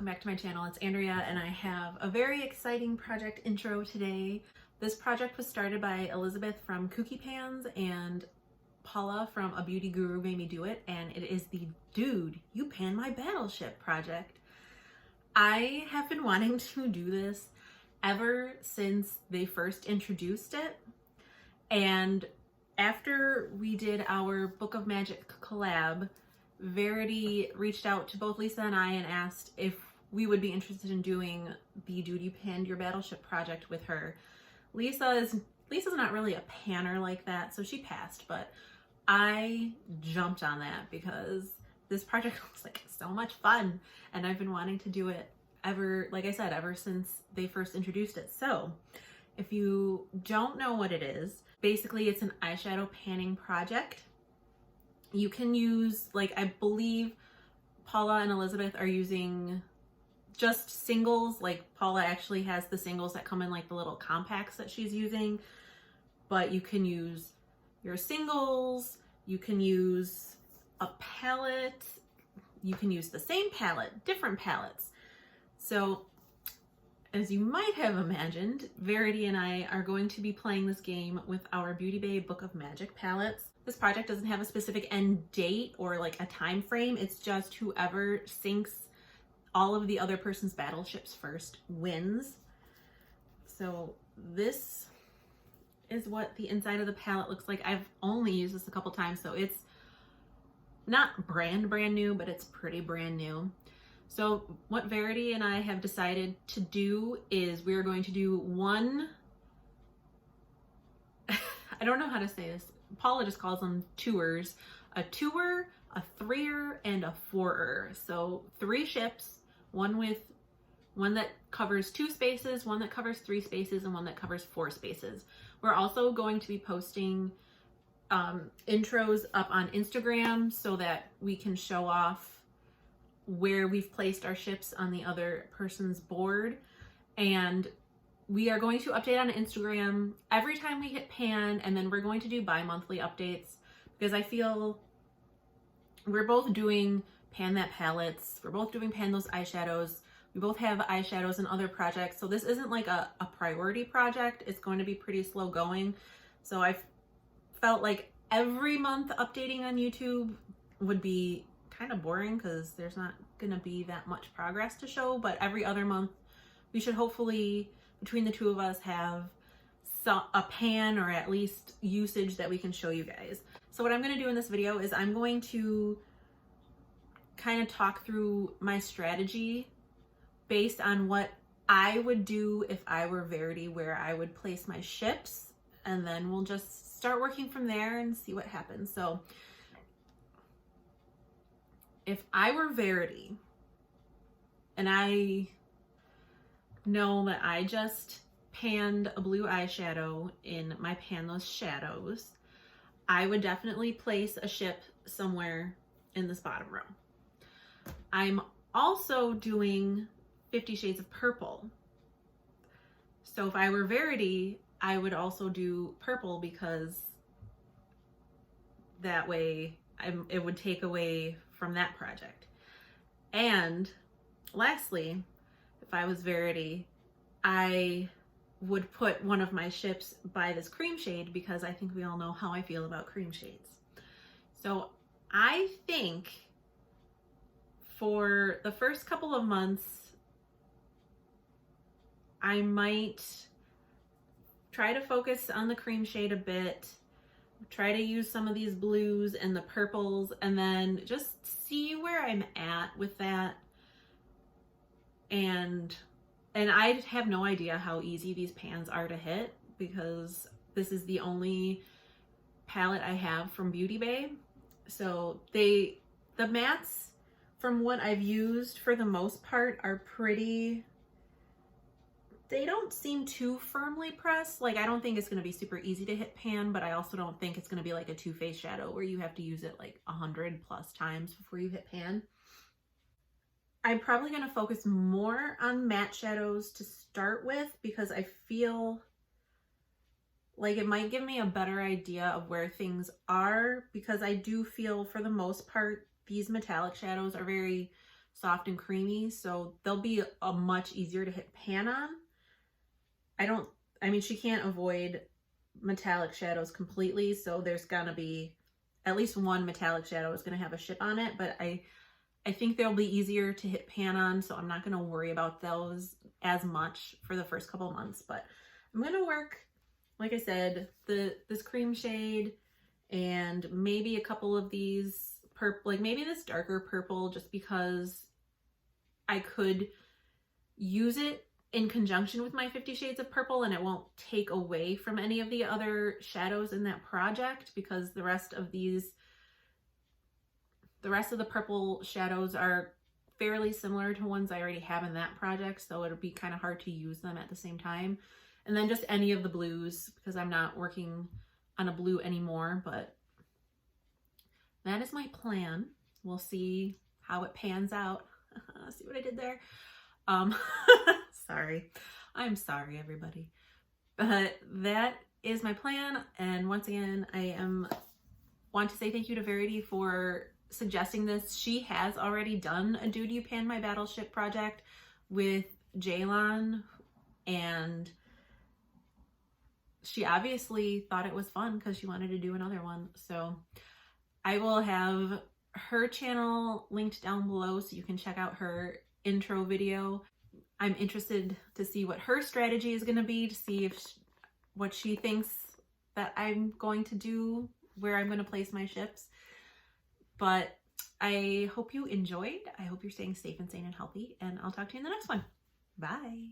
welcome back to my channel. It's Andrea and I have a very exciting project intro today. This project was started by Elizabeth from Kooky Pans and Paula from A Beauty Guru Made Me Do It, and it is the Dude, You Pan My Battleship project. I have been wanting to do this ever since they first introduced it, and after we did our Book of Magic collab, Verity reached out to both Lisa and I and asked if we would be interested in doing the Dude, You Panned Your Battleship project with her. Lisa's not really a panner like that, so she passed, but I jumped on that because this project looks like so much fun and I've been wanting to do it ever since they first introduced it. So if you don't know what it is, basically it's an eyeshadow panning project. You can use, I believe Paula and Elizabeth are using just singles. Paula actually has the singles that come in the little compacts that she's using, but you can use your singles, you can use a palette, you can use the same palette, different palettes. So as you might have imagined, Verity and I are going to be playing this game with our Beauty Bay Book of Magic palettes. This project doesn't have a specific end date or a time frame. It's just whoever sinks all of the other person's battleships first wins. So this is what the inside of the palette looks like. I've only used this a couple times, so it's not brand new, but it's pretty brand new. So what Verity and I have decided to do is we're going to do one, I don't know how to say this. Paula just calls them tours. A tour, a threer, and a fourer. So 3 ships, one that covers 2 spaces, one that covers 3 spaces, and one that covers 4 spaces. We're also going to be posting intros up on Instagram so that we can show off where we've placed our ships on the other person's board. And we are going to update on Instagram every time we hit pan, and then we're going to do bi-monthly updates because I feel we're both doing pan that palettes, we're both doing pan those eyeshadows, we both have eyeshadows and other projects, so this isn't a priority project. It's going to be pretty slow going. So I felt like every month updating on YouTube would be kind of boring because there's not going to be that much progress to show, but every other month we should hopefully, between the two of us, have a pan or at least usage that we can show you guys. So what I'm going to do in this video is I'm going to kind of talk through my strategy based on what I would do if I were Verity, where I would place my ships, and then we'll just start working from there and see what happens. So if I were Verity and I know that I just panned a blue eyeshadow in my Pan Those Shadows, I would definitely place a ship somewhere in this bottom row. I'm also doing 50 Shades of Purple. So if I were Verity, I would also do purple because that way it would take away from that project. And lastly, if I was Verity, I would put one of my ships by this cream shade because I think we all know how I feel about cream shades. So I think for the first couple of months, I might try to focus on the cream shade a bit, try to use some of these blues and the purples, and then just see where I'm at with that. And I have no idea how easy these pans are to hit because this is the only palette I have from Beauty Bay. So the mattes, from what I've used for the most part, are pretty, they don't seem too firmly pressed. I don't think it's going to be super easy to hit pan, but I also don't think it's going to be like a Too Faced shadow where you have to use it 100 plus times before you hit pan. I'm probably going to focus more on matte shadows to start with because I feel like it might give me a better idea of where things are, because I do feel for the most part these metallic shadows are very soft and creamy, so they'll be a much easier to hit pan on. I mean, she can't avoid metallic shadows completely, so there's gonna be at least one metallic shadow is gonna have a ship on it, but I think they'll be easier to hit pan on, so I'm not gonna worry about those as much for the first couple months. But I'm gonna work, like I said, this cream shade and maybe a couple of these purple, like maybe this darker purple, just because I could use it in conjunction with my 50 Shades of Purple and it won't take away from any of the other shadows in that project, because the rest of the purple shadows are fairly similar to ones I already have in that project, so it'll be kind of hard to use them at the same time. And then just any of the blues, because I'm not working on a blue anymore, but that is my plan. We'll see how it pans out. See what I did there? Sorry. I'm sorry, everybody. But that is my plan. And once again, want to say thank you to Verity for suggesting this. She has already done a Dude You Pan My Battleship project with Jaylon, and she obviously thought it was fun because she wanted to do another one. So I will have her channel linked down below so you can check out her intro video. I'm interested to see what her strategy is going to be, to see what she thinks that I'm going to do, where I'm going to place my ships. But I hope you enjoyed. I hope you're staying safe and sane and healthy, and I'll talk to you in the next one. Bye.